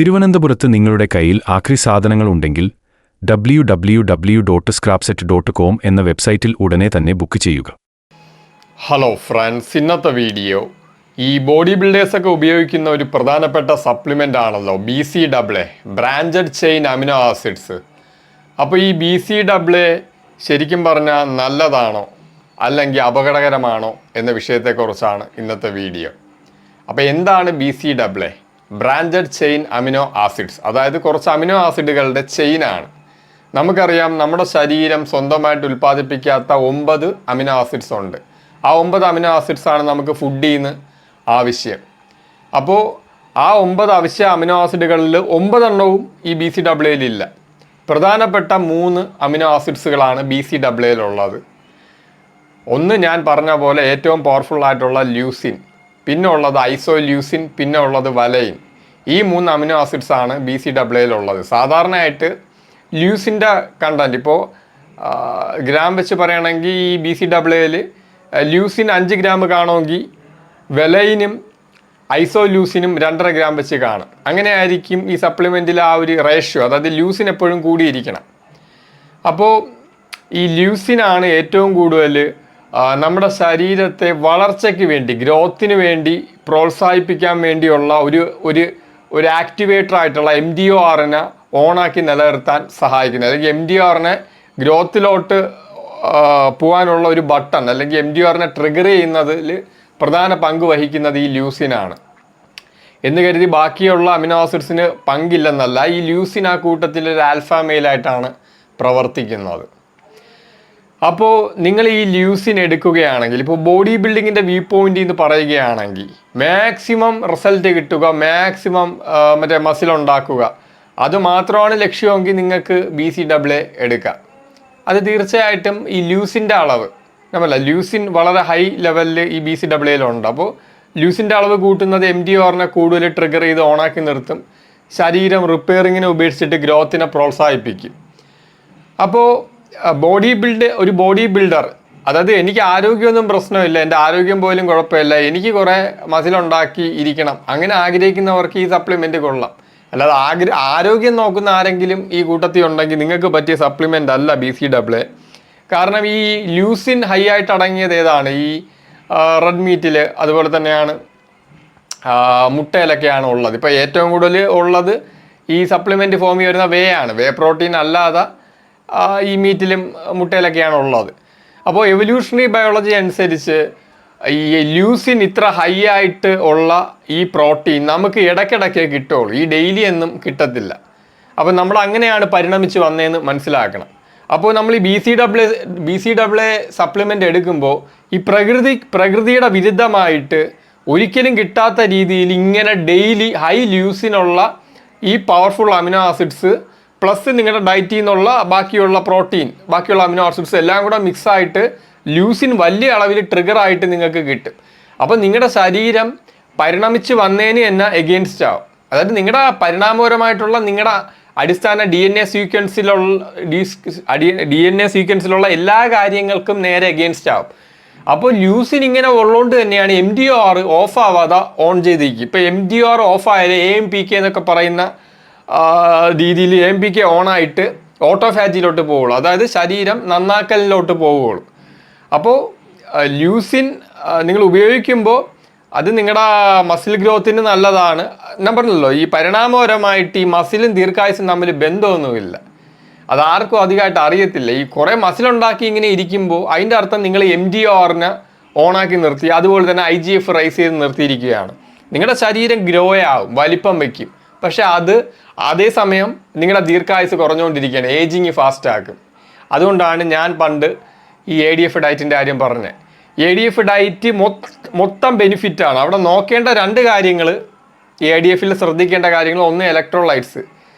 തിരുവനന്തപുരത്ത് നിങ്ങളുടെ കയ്യിൽ ആക്രി സാധനങ്ങൾ ഉണ്ടെങ്കിൽ www.scrapset.com എന്ന വെബ്സൈറ്റിൽ ഉടനെ തന്നെ ബുക്ക് ചെയ്യുക. ഹലോ ഫ്രണ്ട്സ്, ഇന്നത്തെ വീഡിയോ ഈ ബോഡി ബിൽഡേഴ്സൊക്കെ ഉപയോഗിക്കുന്ന ഒരു പ്രധാനപ്പെട്ട സപ്ലിമെൻ്റ് ആണല്ലോ BCAA, branched chain amino acids. അപ്പോൾ ഈ BCAA ശരിക്കും പറഞ്ഞാൽ നല്ലതാണോ അല്ലെങ്കിൽ അപകടകരമാണോ എന്ന വിഷയത്തെക്കുറിച്ചാണ് ഇന്നത്തെ വീഡിയോ. അപ്പോൾ എന്താണ് BCAA? Branched chain amino acids, അതായത് കുറച്ച് അമിനോ ആസിഡുകളുടെ ചെയിനാണ്. നമുക്കറിയാം നമ്മുടെ ശരീരം സ്വന്തമായിട്ട് ഉൽപ്പാദിപ്പിക്കാത്ത 9 അമിനോ ആസിഡ്സ് ഉണ്ട്. ആ 9 അമിനോ ആസിഡ്സ് ആണ് നമുക്ക് ഫുഡിൽ നിന്ന് ആവശ്യം. അപ്പോൾ ആ 9 അവശ്യ അമിനോ ആസിഡുകളിൽ 9 എണ്ണവും ഈ BCAA-ലില്ല. പ്രധാനപ്പെട്ട 3 അമിനോ ആസിഡ്സുകളാണ് BCAA-ലുള്ളത്. ഒന്ന് ഞാൻ പറഞ്ഞ പോലെ ഏറ്റവും പവർഫുൾ ആയിട്ടുള്ള ല്യൂസിൻ, പിന്നെ ഉള്ളത് ഐസോല്യൂസിൻ, പിന്നെ ഉള്ളത് വലൈൻ. ഈ 3 അമിനോ ആസിഡ്സ് ആണ് BCAA-ലുള്ളത്. സാധാരണയായിട്ട് ല്യൂസിൻ്റെ കണ്ടൻറ്റ് ഇപ്പോൾ ഗ്രാം വെച്ച് പറയുകയാണെങ്കിൽ ഈ BCAA-ൽ ല്യൂസിൻ 5 ഗ്രാം കാണുമെങ്കിൽ വലൈനും ഐസോല്യൂസിനും 2.5 ഗ്രാം വെച്ച് കാണും. അങ്ങനെ ആയിരിക്കും ഈ സപ്ലിമെൻറ്റിൽ ആ ഒരു റേഷ്യോ, അതായത് ല്യൂസിൻ എപ്പോഴും കൂടിയിരിക്കണം. അപ്പോൾ ഈ ല്യൂസിനാണ് ഏറ്റവും കൂടുതൽ നമ്മുടെ ശരീരത്തെ വളർച്ചയ്ക്ക് വേണ്ടി, ഗ്രോത്തിന് വേണ്ടി പ്രോത്സാഹിപ്പിക്കാൻ വേണ്ടിയുള്ള ഒരു ആക്ടിവേറ്റർ ആയിട്ടുള്ള MDOR-നെ ഓണാക്കി നിലനിർത്താൻ സഹായിക്കുന്നത്, അല്ലെങ്കിൽ MDOR-നെ ഗ്രോത്തിലോട്ട് പോകാനുള്ള ഒരു ബട്ടൺ, അല്ലെങ്കിൽ MDOR-നെ ട്രിഗർ ചെയ്യുന്നതിൽ പ്രധാന പങ്ക് വഹിക്കുന്നത് ഈ ല്യൂസിനാണ്. എന്ന് കരുതി ബാക്കിയുള്ള അമിനോ ആസിഡ്സിന് പങ്കില്ലെന്നല്ല, ഈ ല്യൂസിൻ ആ കൂട്ടത്തിൽ ഒരു ആൽഫ മെയിലായിട്ടാണ് പ്രവർത്തിക്കുന്നത്. അപ്പോൾ നിങ്ങൾ ഈ ല്യൂസിൻ എടുക്കുകയാണെങ്കിൽ, ഇപ്പോൾ ബോഡി ബിൽഡിങ്ങിൻ്റെ വ്യൂ പോയിന്റ് എന്ന് പറയുകയാണെങ്കിൽ, മാക്സിമം റിസൾട്ട് കിട്ടുക, മാക്സിമം മസിൽ ഉണ്ടാക്കുക, അത് മാത്രമാണ് ലക്ഷ്യമെങ്കിൽ നിങ്ങൾക്ക് BCAA എടുക്കാം. അത് തീർച്ചയായിട്ടും ഈ ല്യൂസിൻ്റെ അളവ്, നമ്മളല്ല, ല്യൂസിൻ വളരെ ഹൈ ലെവലിൽ ഈ BCAA-ലുണ്ട്. അപ്പോൾ ല്യൂസിൻ്റെ അളവ് കൂട്ടുന്നത് MDOR-നെ കൂടുതൽ ട്രിഗർ ചെയ്ത് ഓണാക്കി നിർത്തും, ശരീരം റിപ്പയറിങ്ങിനെ ഉപേക്ഷിച്ചിട്ട് ഗ്രോത്തിനെ പ്രോത്സാഹിപ്പിക്കും. അപ്പോൾ ഒരു ബോഡി ബിൽഡർ, അതായത് എനിക്ക് ആരോഗ്യമൊന്നും പ്രശ്നമില്ല, എൻ്റെ ആരോഗ്യം പോലും കുഴപ്പമില്ല, എനിക്ക് കുറേ മസിലുണ്ടാക്കി ഇരിക്കണം, അങ്ങനെ ആഗ്രഹിക്കുന്നവർക്ക് ഈ സപ്ലിമെൻറ്റ് കൊള്ളാം. അല്ലാതെ ആരോഗ്യം നോക്കുന്ന ആരെങ്കിലും ഈ കൂട്ടത്തിൽ ഉണ്ടെങ്കിൽ നിങ്ങൾക്ക് പറ്റിയ സപ്ലിമെൻ്റ് അല്ല BCAA. കാരണം ഈ ല്യൂസിൻ ഹൈ ആയിട്ട് അടങ്ങിയത് ഏതാണ്? ഈ റെഡ് മീറ്റിൽ, അതുപോലെ തന്നെയാണ് മുട്ടയിലൊക്കെയാണ് ഉള്ളത്. ഇപ്പോൾ ഏറ്റവും കൂടുതൽ ഉള്ളത് ഈ സപ്ലിമെൻറ്റ് ഫോമിൽ വരുന്ന വേ പ്രോട്ടീൻ അല്ലാതെ ഈ മീറ്റിലും മുട്ടയിലൊക്കെയാണ് ഉള്ളത്. അപ്പോൾ എവല്യൂഷണറി ബയോളജി അനുസരിച്ച് ഈ ല്യൂസിൻ ഇത്ര ഹൈ ആയിട്ട് ഉള്ള ഈ പ്രോട്ടീൻ നമുക്ക് ഇടയ്ക്കിടയ്ക്കേ കിട്ടുള്ളൂ, ഈ ഡെയിലി ഒന്നും കിട്ടത്തില്ല. അപ്പോൾ നമ്മൾ അങ്ങനെയാണ് പരിണമിച്ച് വന്നതെന്ന് മനസ്സിലാക്കണം. അപ്പോൾ നമ്മൾ ഈ BCAA സപ്ലിമെൻ്റ് എടുക്കുമ്പോൾ ഈ പ്രകൃതിയുടെ വിരുദ്ധമായിട്ട് ഒരിക്കലും കിട്ടാത്ത രീതിയിൽ ഇങ്ങനെ ഡെയിലി ഹൈ ല്യൂസിനുള്ള ഈ പവർഫുൾ അമിനോ ആസിഡ്സ് പ്ലസ് നിങ്ങളുടെ ഡയറ്റിൽ നിന്നുള്ള ബാക്കിയുള്ള പ്രോട്ടീൻ, ബാക്കിയുള്ള അമിനോ ആസിഡ്സ് എല്ലാം കൂടെ മിക്സായിട്ട് ല്യൂസിൻ വലിയ അളവിൽ ട്രിഗറായിട്ട് നിങ്ങൾക്ക് കിട്ടും. അപ്പോൾ നിങ്ങളുടെ ശരീരം പരിണമിച്ച് വന്നതിന് തന്നെ എഗെയിൻസ്റ്റ് ആവും. അതായത് നിങ്ങളുടെ പരിണാമപരമായിട്ടുള്ള നിങ്ങളുടെ അടിസ്ഥാന DNA സീക്വൻസിലുള്ള എല്ലാ കാര്യങ്ങൾക്കും നേരെ എഗെയിൻസ്റ്റ് ആവും. അപ്പോൾ ല്യൂസിൻ ഇങ്ങനെ ഉള്ളതുകൊണ്ട് തന്നെയാണ് MDOR ഓഫ് ആവാതെ ഓൺ ചെയ്തിരിക്കും. ഇപ്പോൾ MDOR ഓഫ് ആയാലും AMPK എന്നൊക്കെ പറയുന്ന രീതിയിൽ AMPK ഓണായിട്ട് ഓട്ടോഫാജിലോട്ട് പോവുള്ളൂ, അതായത് ശരീരം നന്നാക്കലിലോട്ട് പോവുകയുള്ളൂ. അപ്പോൾ ല്യൂസിൻ നിങ്ങൾ ഉപയോഗിക്കുമ്പോൾ അത് നിങ്ങളുടെ മസിൽ ഗ്രോത്തിന് നല്ലതാണ്. ഞാൻ പറഞ്ഞല്ലോ, ഈ പരിണാമപരമായിട്ട് ഈ മസിലും ദീർഘായുസും തമ്മിൽ ബന്ധമൊന്നുമില്ല, അതാർക്കും അധികമായിട്ട് അറിയത്തില്ല. ഈ കുറേ മസിലുണ്ടാക്കി ഇങ്ങനെ ഇരിക്കുമ്പോൾ അതിൻ്റെ അർത്ഥം നിങ്ങൾ MDOR-നെ ഓണാക്കി നിർത്തി, അതുപോലെ തന്നെ IGF റൈസ് ചെയ്ത് നിർത്തിയിരിക്കുകയാണ്. നിങ്ങളുടെ ശരീരം ഗ്രോ ആവും, വലിപ്പം വയ്ക്കും, പക്ഷെ അത് അതേസമയം നിങ്ങളുടെ ദീർഘായുസ് കുറഞ്ഞുകൊണ്ടിരിക്കുകയാണ്, ഏജിങ് ഫാസ്റ്റ് ആക്കും. അതുകൊണ്ടാണ് ഞാൻ പണ്ട് ഈ ADF ഡയറ്റിൻ്റെ കാര്യം പറഞ്ഞത്. ADF ഡയറ്റ് മൊത്തം ബെനിഫിറ്റാണ്. അവിടെ നോക്കേണ്ട 2 കാര്യങ്ങൾ, ഈ ADF-ൽ ശ്രദ്ധിക്കേണ്ട കാര്യങ്ങൾ: 1 ഇലക്ട്രോലൈറ്റ്സ്,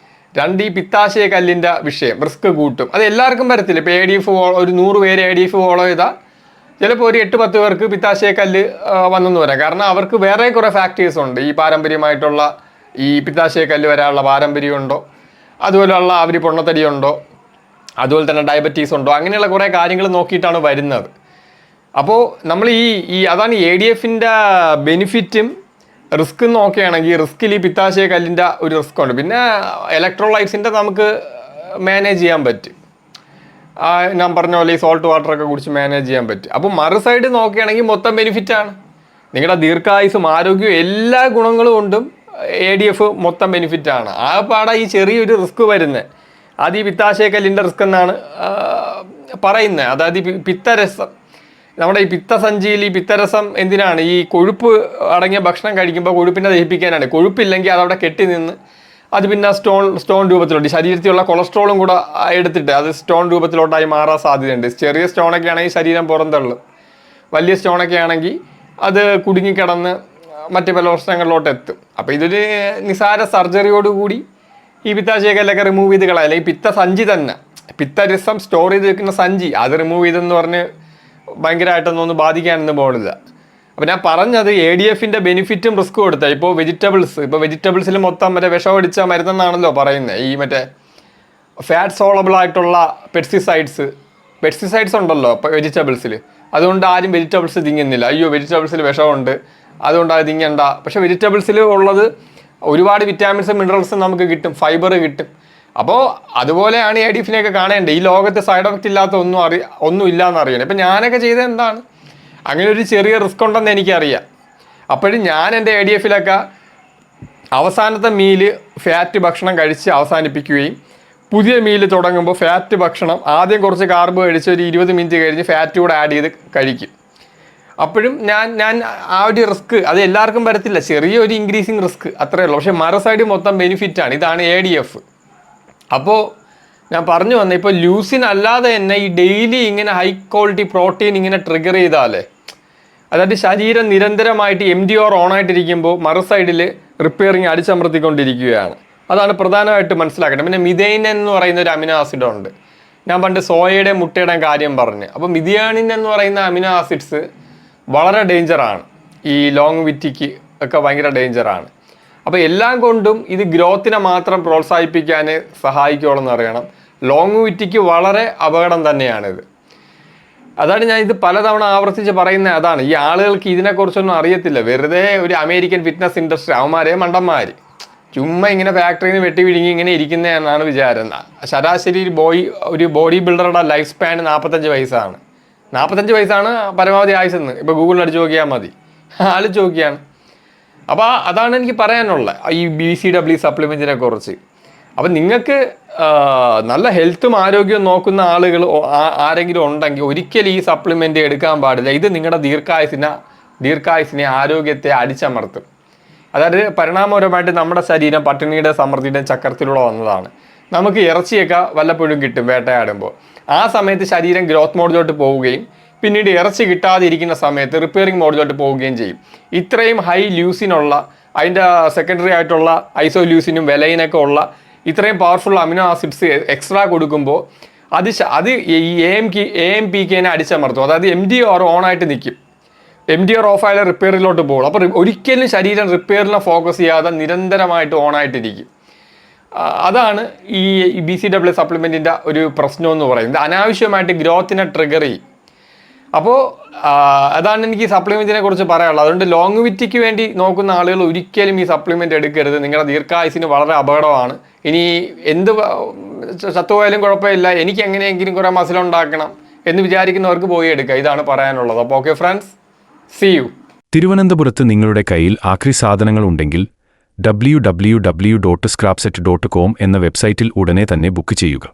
2 ഈ പിത്താശയ കല്ലിൻ്റെ വിഷയം, റിസ്ക് കൂട്ടും. അത് എല്ലാവർക്കും വരത്തില്ല. ഇപ്പോൾ ADF ഒരു 100 പേര് ADF ഫോളോ ചെയ്താൽ ചിലപ്പോൾ ഒരു 8-10 പേർക്ക് പിത്താശയ കല്ല് വന്നെന്ന് വരാം. കാരണം അവർക്ക് വേറെ കുറേ ഫാക്ടേഴ്സ് ഉണ്ട്. ഈ പാരമ്പര്യമായിട്ടുള്ള ഈ പിത്താശയ കല്ല് വരാനുള്ള പാരമ്പര്യമുണ്ടോ, അതുപോലെയുള്ള അവർ പൊണ്ണത്തടിയുണ്ടോ, അതുപോലെ തന്നെ ഡയബറ്റീസ് ഉണ്ടോ, അങ്ങനെയുള്ള കുറേ കാര്യങ്ങൾ നോക്കിയിട്ടാണ് വരുന്നത്. അപ്പോൾ നമ്മൾ അതാണ് ADF-ൻ്റെ ബെനിഫിറ്റും റിസ്ക് നോക്കുകയാണെങ്കിൽ റിസ്കിൽ ഈ പിത്താശയ കല്ലിൻ്റെ ഒരു റിസ്ക് ഉണ്ട്. പിന്നെ ഇലക്ട്രോലൈറ്റ്സിൻ്റെ നമുക്ക് മാനേജ് ചെയ്യാൻ പറ്റും. ഞാൻ പറഞ്ഞ പോലെ ഈ സോൾട്ട് വാട്ടറൊക്കെ കുടിച്ച് മാനേജ് ചെയ്യാൻ പറ്റും. അപ്പോൾ മറു സൈഡ് നോക്കുകയാണെങ്കിൽ മൊത്തം ബെനിഫിറ്റാണ്. നിങ്ങളുടെ ദീർഘായുസും ആരോഗ്യവും എല്ലാ ഗുണങ്ങളും കൊണ്ടും ADF മൊത്തം ബെനിഫിറ്റാണ്. ആകെപ്പാടെ ഈ ചെറിയൊരു റിസ്ക് വരുന്നത് അത് ഈ പിത്താശയ കല്ലിൻ്റെ റിസ്ക് എന്നാണ് പറയുന്നത്. അതായത് ഈ പിത്തരസം, നമ്മുടെ ഈ പിത്തസഞ്ചിയിൽ ഈ പിത്തരസം എന്തിനാണ്? ഈ കൊഴുപ്പ് അടങ്ങിയ ഭക്ഷണം കഴിക്കുമ്പോൾ കൊഴുപ്പിനെ ദഹിപ്പിക്കാനാണ്. കൊഴുപ്പില്ലെങ്കിൽ അതവിടെ കെട്ടി നിന്ന് അത് പിന്നെ സ്റ്റോൺ രൂപത്തിലോട്ട് ശരീരത്തിലുള്ള കൊളസ്ട്രോളും കൂടെ എടുത്തിട്ട് അത് സ്റ്റോൺ രൂപത്തിലോട്ടായി മാറാൻ സാധ്യതയുണ്ട്. ചെറിയ സ്റ്റോണൊക്കെ ആണെങ്കിൽ ശരീരം പുറന്തള്ളും. വലിയ സ്റ്റോണൊക്കെ ആണെങ്കിൽ അത് കുടുങ്ങിക്കിടന്ന് മറ്റ് പല പ്രശ്നങ്ങളിലോട്ട് എത്തും. അപ്പോൾ ഇതൊരു നിസാര സർജറിയോടുകൂടി ഈ പിത്താശയക്കല്ലൊക്കെ റിമൂവ് ചെയ്ത് കളയാം. അല്ലെങ്കിൽ പിത്തസഞ്ചി തന്നെ, പിത്തരസം സ്റ്റോർ ചെയ്ത് വെക്കുന്ന സഞ്ചി അത് റിമൂവ് ചെയ്തെന്ന് പറഞ്ഞ് ഭയങ്കരമായിട്ടൊന്നും ബാധിക്കാനൊന്നും പോകുന്നില്ല. അപ്പോൾ ഞാൻ പറഞ്ഞത് ADFൻ്റെ ബെനിഫിറ്റും റിസ്ക്കും കൊടുത്താൽ ഇപ്പോൾ വെജിറ്റബിൾസിൽ മൊത്തം മറ്റേ വിഷമടിച്ച മരുന്നെന്നാണല്ലോ പറയുന്നത്. ഈ മറ്റേ ഫാറ്റ് സോളബിൾ ആയിട്ടുള്ള പെസ്റ്റിസൈഡ്സ് ഉണ്ടല്ലോ ഇപ്പോൾ വെജിറ്റബിൾസിൽ. അതുകൊണ്ട് ആരും വെജിറ്റബിൾസ് തിങ്ങുന്നില്ല. അയ്യോ വെജിറ്റബിൾസിൽ വിഷമുണ്ട് അതുകൊണ്ട് അത് തിങ്ങണ്ട. പക്ഷേ വെജിറ്റബിൾസിൽ ഉള്ളത് ഒരുപാട് വിറ്റാമിൻസും മിനറൽസും നമുക്ക് കിട്ടും, ഫൈബർ കിട്ടും. അപ്പോൾ അതുപോലെയാണ് ADFനെയൊക്കെ കാണേണ്ടത്. ഈ ലോകത്ത് സൈഡ് എഫക്റ്റ് ഇല്ലാത്ത ഒന്നും ഇല്ലയെന്ന് അറിയണം. ഇപ്പം ഞാനൊക്കെ ചെയ്തത് എന്താണ്, അങ്ങനെ ഒരു ചെറിയ റിസ്ക് ഉണ്ടെന്ന് എനിക്കറിയാം. അപ്പോഴും ഞാൻ എൻ്റെ ADFലൊക്കെ അവസാനത്തെ മീല് ഫാറ്റ് ഭക്ഷണം കഴിച്ച് അവസാനിപ്പിക്കുകയും പുതിയ മീല് തുടങ്ങുമ്പോൾ ഫാറ്റ് ഭക്ഷണം ആദ്യം കുറച്ച് കാർബ് കഴിച്ച് ഒരു 20 മിനിറ്റ് കഴിഞ്ഞ് ഫാറ്റ് കൂടെ ആഡ് ചെയ്ത് കഴിക്കും. അപ്പോഴും ഞാൻ ആ ഒരു റിസ്ക് അത് എല്ലാവർക്കും വരത്തില്ല, ചെറിയൊരു ഇൻക്രീസിങ് റിസ്ക് അത്രയേ ഉള്ളൂ. പക്ഷേ മറു സൈഡ് മൊത്തം ബെനിഫിറ്റാണ്. ഇതാണ് ADF. അപ്പോൾ ഞാൻ പറഞ്ഞു വന്നത് ഇപ്പോൾ ലൂസിൻ അല്ലാതെ തന്നെ ഈ ഡെയിലി ഇങ്ങനെ ഹൈ ക്വാളിറ്റി പ്രോട്ടീൻ ഇങ്ങനെ ട്രിഗർ ചെയ്താലേ, അതായത് ശരീരം നിരന്തരമായിട്ട് MTR ഓണായിട്ടിരിക്കുമ്പോൾ മറു സൈഡിൽ റിപ്പയറിങ് അടിച്ചമർത്തിക്കൊണ്ടിരിക്കുകയാണ്. അതാണ് പ്രധാനമായിട്ട് മനസ്സിലാക്കേണ്ടത്. പിന്നെ മിഥൈൻ എന്ന് പറയുന്ന ഒരു അമിനോ ആസിഡ് ഉണ്ട്. ഞാൻ പണ്ട് സോയയുടെയും മുട്ടയുടെയും കാര്യം പറഞ്ഞു. അപ്പോൾ മിഥിയാണിൻ എന്ന് പറയുന്ന അമിനോ ആസിഡ്സ് വളരെ ഡേഞ്ചറാണ്. ഈ ലോങ്വിറ്റിക്ക് ഒക്കെ ഭയങ്കര ഡേഞ്ചറാണ്. അപ്പോൾ എല്ലാം കൊണ്ടും ഇത് ഗ്രോത്തിനെ മാത്രം പ്രോത്സാഹിപ്പിക്കാൻ സഹായിക്കുള്ളൂ എന്ന് അറിയണം. ലോങ്വിറ്റിക്ക് വളരെ അപകടം തന്നെയാണിത്. അതാണ് ഞാൻ ഇത് പലതവണ ആവർത്തിച്ച് പറയുന്നത്. അതാണ് ഈ ആളുകൾക്ക് ഇതിനെക്കുറിച്ചൊന്നും അറിയത്തില്ല. വെറുതെ ഒരു അമേരിക്കൻ ഫിറ്റ്നസ് ഇൻഡസ്ട്രി, അവന്മാരെ മണ്ടന്മാർ ചുമ്മാ ഇങ്ങനെ ഫാക്ടറിയിൽ നിന്ന് വെട്ടി വിഴുങ്ങി ഇങ്ങനെ ഇരിക്കുന്നതെന്നാണ് വിചാരം. ശരാശരി ഒരു ബോഡി ബിൽഡറുടെ ലൈഫ് സ്പാൻ 45 വയസ്സാണ്. 45 വയസ്സാണ് പരമാവധി ആയുസെന്ന് ഇപ്പോൾ ഗൂഗിളിൽ അടിച്ച് നോക്കിയാൽ മതി, ആലോചിച്ച് നോക്കിയാണ്. അപ്പോൾ അതാണ് എനിക്ക് പറയാനുള്ളത് ഈ BCW സപ്ലിമെൻറ്റിനെ കുറിച്ച്. അപ്പം നിങ്ങൾക്ക് നല്ല ഹെൽത്തും ആരോഗ്യവും നോക്കുന്ന ആളുകൾ ആരെങ്കിലും ഉണ്ടെങ്കിൽ ഒരിക്കലും ഈ സപ്ലിമെൻ്റ് എടുക്കാൻ പാടില്ല. ഇത് നിങ്ങളുടെ ദീർഘായുസിനെ ആരോഗ്യത്തെ അടിച്ചമർത്തും. അതായത് പരിണാമപരമായിട്ട് നമ്മുടെ ശരീരം പട്ടിണിയുടെ സമൃദ്ധിയുടെയും ചക്രത്തിലൂടെ വന്നതാണ്. നമുക്ക് ഇറച്ചിയൊക്കെ വല്ലപ്പോഴും കിട്ടും വേട്ടയാടുമ്പോൾ. ആ സമയത്ത് ശരീരം ഗ്രോത്ത് മോഡിലോട്ട് പോവുകയും പിന്നീട് ഇറച്ചി കിട്ടാതിരിക്കുന്ന സമയത്ത് റിപ്പയറിംഗ് മോഡിലോട്ട് പോവുകയും ചെയ്യും. ഇത്രയും ഹൈ ലൂസിനുള്ള അതിൻ്റെ സെക്കൻഡറി ആയിട്ടുള്ള ഐസോലൂസിനും വെലൈനൊക്കെ ഉള്ള ഇത്രയും പവർഫുൾ അമിനോ ആസിഡ്സ് എക്സ്ട്രാ കൊടുക്കുമ്പോൾ അത് ഈ AMPK അടിച്ചമർത്തും. അതായത് MTR ഓണായിട്ട് നിൽക്കും. MTR ഓഫായാലും റിപ്പയറിലോട്ട് പോകും. അപ്പോൾ ഒരിക്കലും ശരീരം റിപ്പയറിനെ ഫോക്കസ് ചെയ്യാതെ നിരന്തരമായിട്ട് ഓണായിട്ടിരിക്കും. അതാണ് ഈ BCW സപ്ലിമെൻറ്റിൻ്റെ ഒരു പ്രശ്നം എന്ന് പറയുന്നത്. അനാവശ്യമായിട്ട് ഗ്രോത്തിനെ ട്രിഗർ ചെയ്യും. അപ്പോൾ അതാണ് എനിക്ക് ഈ സപ്ലിമെൻറ്റിനെ കുറിച്ച് പറയാനുള്ളത്. അതുകൊണ്ട് ലോങ്വിറ്റിക്ക് വേണ്ടി നോക്കുന്ന ആളുകൾ ഒരിക്കലും ഈ സപ്ലിമെൻറ്റ് എടുക്കരുത്. നിങ്ങളുടെ ദീർഘായുസിന് വളരെ അപകടമാണ്. ഇനി എന്ത് ചത്തുപോയാലും കുഴപ്പമില്ല, എനിക്ക് എങ്ങനെയെങ്കിലും കുറേ മസിലുണ്ടാക്കണം എന്ന് വിചാരിക്കുന്നവർക്ക് പോയി എടുക്കുക. ഇതാണ് പറയാനുള്ളത്. അപ്പോൾ ഓക്കെ ഫ്രണ്ട്സ്, സീ യു. തിരുവനന്തപുരത്ത് നിങ്ങളുടെ കയ്യിൽ ആക്രി സാധനങ്ങൾ ഉണ്ടെങ്കിൽ www.scrapset.com എന്ന വെബ്സൈറ്റിൽ ഉടനെ തന്നെ ബുക്ക് ചെയ്യുക.